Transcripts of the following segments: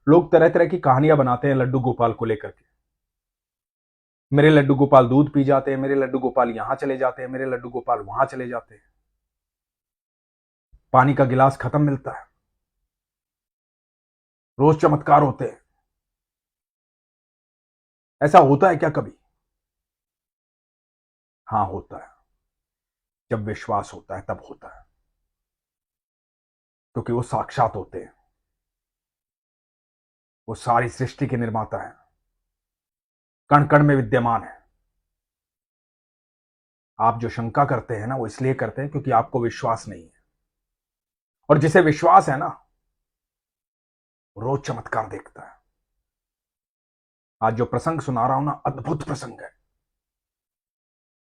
लोग तरह तरह की कहानियां बनाते हैं लड्डू गोपाल को लेकर के। मेरे लड्डू गोपाल दूध पी जाते हैं, मेरे लड्डू गोपाल यहां चले जाते हैं, मेरे लड्डू गोपाल वहां चले जाते हैं, पानी का गिलास खत्म मिलता है, रोज चमत्कार होते हैं। ऐसा होता है क्या कभी? हाँ, होता है। जब विश्वास होता है तब होता है, क्योंकि वो साक्षात होते हैं। वो सारी सृष्टि के निर्माता है, कण कण में विद्यमान है। आप जो शंका करते हैं ना, वो इसलिए करते हैं क्योंकि आपको विश्वास नहीं है। और जिसे विश्वास है ना, रोज चमत्कार देखता है। आज जो प्रसंग सुना रहा हूं ना, अद्भुत प्रसंग है।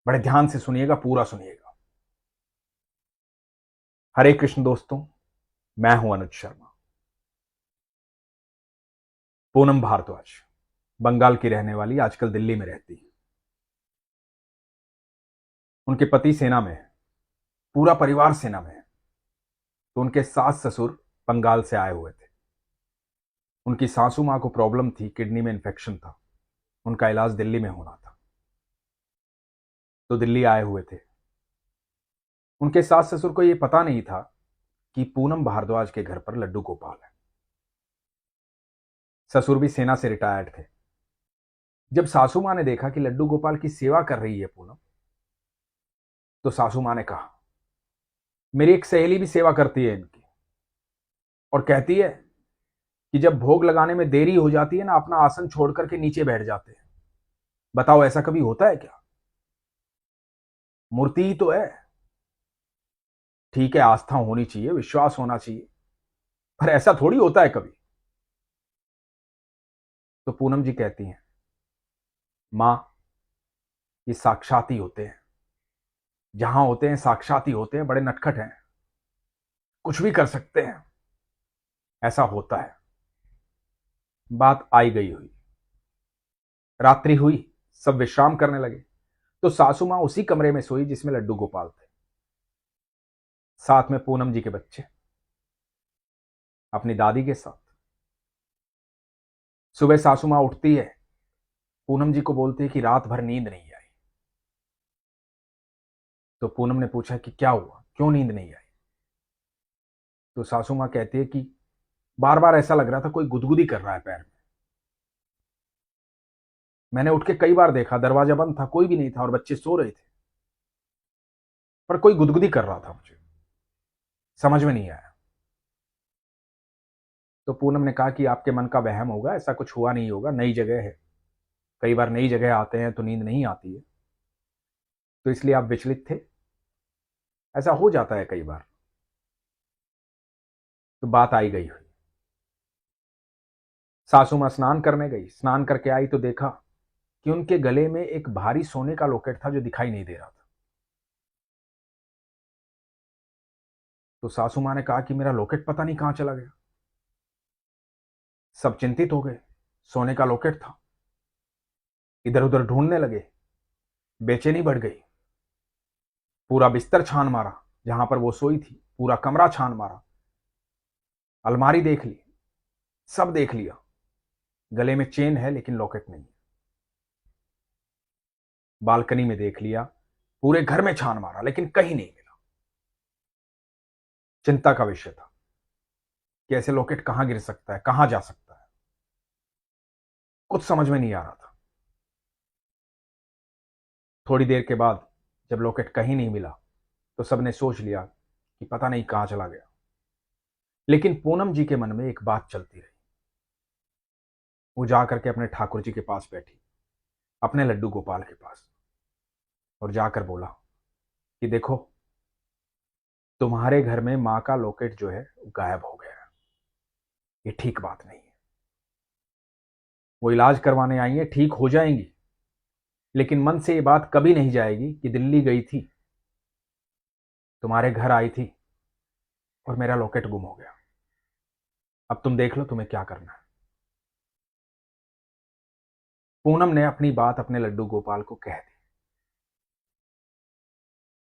बड़े ध्यान से सुनिएगा, पूरा सुनिएगा। हरे कृष्ण दोस्तों, मैं हूं अनुज शर्मा। पूनम भारद्वाज बंगाल की रहने वाली, आजकल दिल्ली में रहती है। उनके पति सेना में है, पूरा परिवार सेना में है। तो उनके सास ससुर बंगाल से आए हुए थे। उनकी सासू मां को प्रॉब्लम थी, किडनी में इंफेक्शन था, उनका इलाज दिल्ली में होना था, तो दिल्ली आए हुए थे। उनके सास ससुर को यह पता नहीं था कि पूनम भारद्वाज के घर पर लड्डू गोपाल है। ससुर भी सेना से रिटायर्ड थे। जब सासू मां ने देखा कि लड्डू गोपाल की सेवा कर रही है पूनम, तो सासू मां ने कहा, मेरी एक सहेली भी सेवा करती है इनकी, और कहती है कि जब भोग लगाने में देरी हो जाती है ना, अपना आसन छोड़ करके नीचे बैठ जाते हैं। बताओ, ऐसा कभी होता है क्या? मूर्ति ही तो है। ठीक है, आस्था होनी चाहिए, विश्वास होना चाहिए, पर ऐसा थोड़ी होता है कभी। तो पूनम जी कहती हैं, मां, ये साक्षात ही होते हैं। जहां होते हैं साक्षात ही होते हैं, बड़े नटखट हैं, कुछ भी कर सकते हैं। ऐसा होता है। बात आई गई हुई, रात्रि हुई, सब विश्राम करने लगे। तो सासू मां उसी कमरे में सोई जिसमें लड्डू गोपाल थे, साथ में पूनम जी के बच्चे, अपनी दादी के साथ। सुबह सासू मां उठती है, पूनम जी को बोलती है कि रात भर नींद नहीं आई। तो पूनम ने पूछा कि क्या हुआ, क्यों नींद नहीं आई? तो सासू मां कहती है कि बार बार ऐसा लग रहा था कोई गुदगुदी कर रहा है पैर में। मैंने उठ के कई बार देखा, दरवाजा बंद था, कोई भी नहीं था और बच्चे सो रहे थे, पर कोई गुदगुदी कर रहा था, मुझे समझ में नहीं आया। तो पूनम ने कहा कि आपके मन का वहम होगा, ऐसा कुछ हुआ नहीं होगा, नई जगह है, कई बार नई जगह आते हैं तो नींद नहीं आती है, तो इसलिए आप विचलित थे, ऐसा हो जाता है कई बार। तो बात आई गई हुई, सासू मां स्नान करने गई, स्नान करके आई तो देखा कि उनके गले में एक भारी सोने का लॉकेट था जो दिखाई नहीं दे रहा था। तो सासू मां ने कहा कि मेरा लॉकेट पता नहीं कहां चला गया। सब चिंतित हो गए, सोने का लॉकेट था, इधर उधर ढूंढने लगे, बेचैनी बढ़ गई। पूरा बिस्तर छान मारा, जहां पर वो सोई थी, पूरा कमरा छान मारा, अलमारी देख ली, सब देख लिया। गले में चेन है लेकिन लॉकेट नहीं। बालकनी में देख लिया, पूरे घर में छान मारा, लेकिन कहीं नहीं मिला। चिंता का विषय था कि ऐसे लॉकेट कहां गिर सकता है, कहां जा सकता है, कुछ समझ में नहीं आ रहा था। थोड़ी देर के बाद जब लॉकेट कहीं नहीं मिला, तो सबने सोच लिया कि पता नहीं कहां चला गया। लेकिन पूनम जी के मन में एक बात चलती रही। वो जाकर के अपने ठाकुर जी के पास बैठी, अपने लड्डू गोपाल के पास, और जाकर बोला कि देखो, तुम्हारे घर में मां का लॉकेट जो है वो गायब हो गया है, ये ठीक बात नहीं है। वो इलाज करवाने आई है, ठीक हो जाएंगी, लेकिन मन से ये बात कभी नहीं जाएगी कि दिल्ली गई थी, तुम्हारे घर आई थी और मेरा लॉकेट गुम हो गया। अब तुम देख लो तुम्हें क्या करना है। पूनम ने अपनी बात अपने लड्डू गोपाल को कह दी।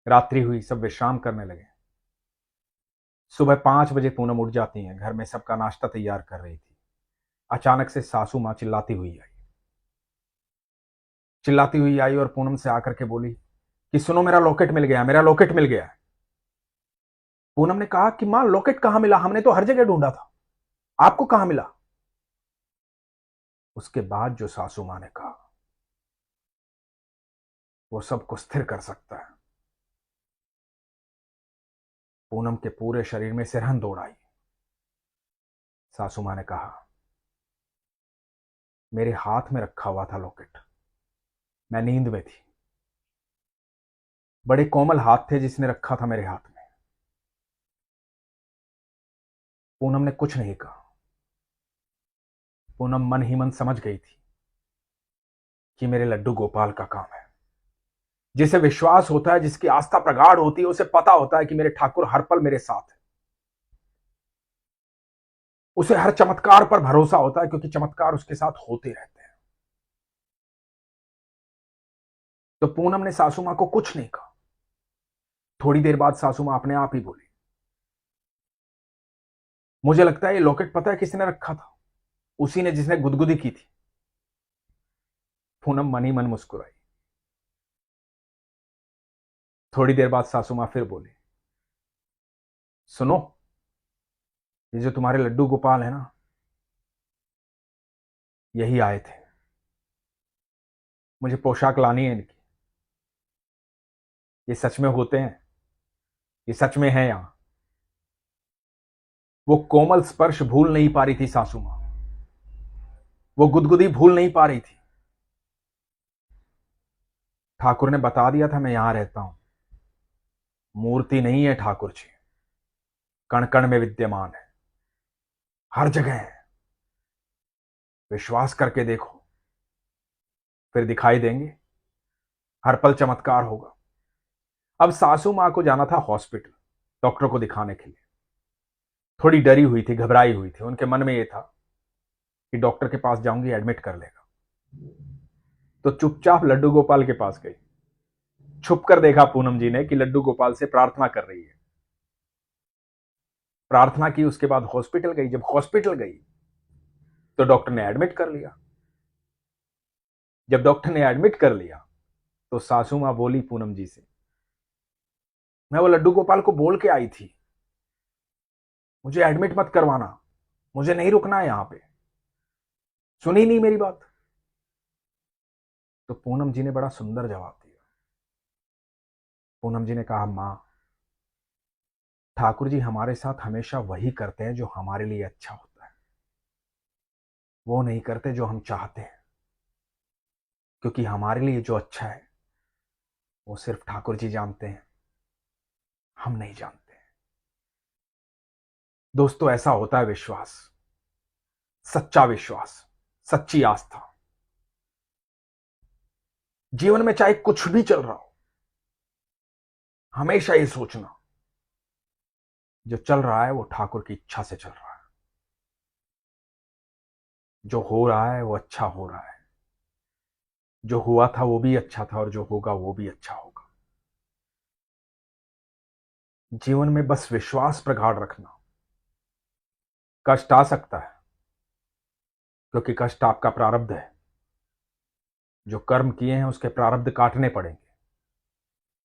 रात्रि हुई, सब विश्राम करने लगे। सुबह 5 बजे पूनम उठ जाती हैं, घर में सबका नाश्ता तैयार कर रही थी। अचानक से सासू मां चिल्लाती हुई आई और पूनम से आकर के बोली कि सुनो, मेरा लॉकेट मिल गया, मेरा लॉकेट मिल गया। पूनम ने कहा कि मां, लॉकेट कहां मिला? हमने तो हर जगह ढूंढा था, आपको कहां मिला? उसके बाद जो सासू मां ने कहा वो सबको स्थिर कर सकता है। पूनम के पूरे शरीर में सिरहन दौड़ आई। सासू मां ने कहा, मेरे हाथ में रखा हुआ था लॉकेट, मैं नींद में थी, बड़े कोमल हाथ थे जिसने रखा था मेरे हाथ में। पूनम ने कुछ नहीं कहा। पूनम मन ही मन समझ गई थी कि मेरे लड्डू गोपाल का काम है। जिसे विश्वास होता है, जिसकी आस्था प्रगाढ़ होती है, उसे पता होता है कि मेरे ठाकुर हर पल मेरे साथ है। उसे हर चमत्कार पर भरोसा होता है, क्योंकि चमत्कार उसके साथ होते रहते हैं। तो पूनम ने सासू मां को कुछ नहीं कहा। थोड़ी देर बाद सासू मां अपने आप ही बोली, मुझे लगता है ये लॉकेट पता है किसने रखा था, उसी ने जिसने गुदगुदी की थी। पूनम मन ही मन मुस्कुराई। थोड़ी देर बाद सासू मां फिर बोली, सुनो, ये जो तुम्हारे लड्डू गोपाल है ना, यही आए थे, मुझे पोशाक लानी है इनकी। ये सच में होते हैं, ये सच में है यहां। वो कोमल स्पर्श भूल नहीं पा रही थी सासू मां, वो गुदगुदी भूल नहीं पा रही थी। ठाकुर ने बता दिया था मैं यहां रहता हूं। मूर्ति नहीं है ठाकुर जी, कण कण में विद्यमान है, हर जगह है। विश्वास करके देखो, फिर दिखाई देंगे, हर पल चमत्कार होगा। अब सासू मां को जाना था हॉस्पिटल, डॉक्टर को दिखाने के लिए। थोड़ी डरी हुई थी, घबराई हुई थी। उनके मन में यह था कि डॉक्टर के पास जाऊंगी, एडमिट कर लेगा। तो चुपचाप लड्डू गोपाल के पास गई। छुप कर देखा पूनम जी ने कि लड्डू गोपाल से प्रार्थना कर रही है। प्रार्थना की, उसके बाद हॉस्पिटल गई। जब हॉस्पिटल गई तो डॉक्टर ने एडमिट कर लिया। जब डॉक्टर ने एडमिट कर लिया तो सासू मां बोली पूनम जी से, मैं वो लड्डू गोपाल को बोल के आई थी, मुझे एडमिट मत करवाना, मुझे नहीं रुकना है यहां पे। सुनी नहीं मेरी बात। तो पूनम जी ने बड़ा सुंदर जवाब दिया। पूनम जी ने कहा, मां, ठाकुर जी हमारे साथ हमेशा वही करते हैं जो हमारे लिए अच्छा होता है, वो नहीं करते जो हम चाहते हैं। क्योंकि हमारे लिए जो अच्छा है वो सिर्फ ठाकुर जी जानते हैं, हम नहीं जानते। दोस्तों, ऐसा होता है विश्वास, सच्चा विश्वास, सच्ची आस्था। जीवन में चाहे कुछ भी चल रहा हो, हमेशा ये सोचना, जो चल रहा है वो ठाकुर की इच्छा से चल रहा है। जो हो रहा है वो अच्छा हो रहा है। जो हुआ था वो भी अच्छा था, और जो होगा वो भी अच्छा होगा। जीवन में बस विश्वास प्रगाढ़ रखना। कष्ट आ सकता है, क्योंकि कष्ट आपका प्रारब्ध है। जो कर्म किए हैं उसके प्रारब्ध काटने पड़ेंगे,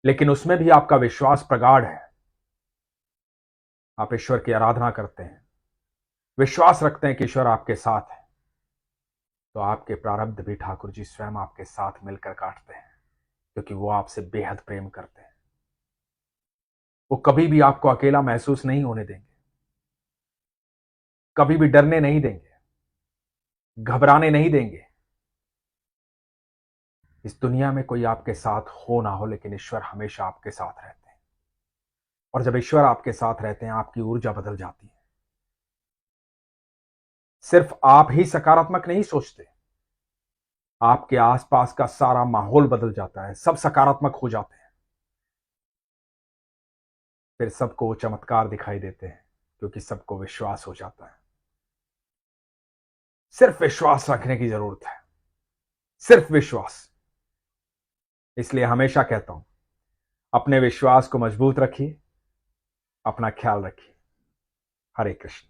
लेकिन उसमें भी आपका विश्वास प्रगाढ़ है। आप ईश्वर की आराधना करते हैं, विश्वास रखते हैं कि ईश्वर आपके साथ है, तो आपके प्रारब्ध भी ठाकुर जी स्वयं आपके साथ मिलकर काटते हैं, क्योंकि वो आपसे बेहद प्रेम करते हैं। वो कभी भी आपको अकेला महसूस नहीं होने देंगे, कभी भी डरने नहीं देंगे, घबराने नहीं देंगे। इस दुनिया में कोई आपके साथ हो ना हो, लेकिन ईश्वर हमेशा आपके साथ रहते हैं। और जब ईश्वर आपके साथ रहते हैं, आपकी ऊर्जा बदल जाती है। सिर्फ आप ही सकारात्मक नहीं सोचते, आपके आसपास का सारा माहौल बदल जाता है, सब सकारात्मक हो जाते हैं। फिर सबको वो चमत्कार दिखाई देते हैं, क्योंकि सबको विश्वास हो जाता है। सिर्फ विश्वास रखने की जरूरत है, सिर्फ विश्वास। इसलिए हमेशा कहता हूं, अपने विश्वास को मजबूत रखिए, अपना ख्याल रखिए। हरे कृष्ण।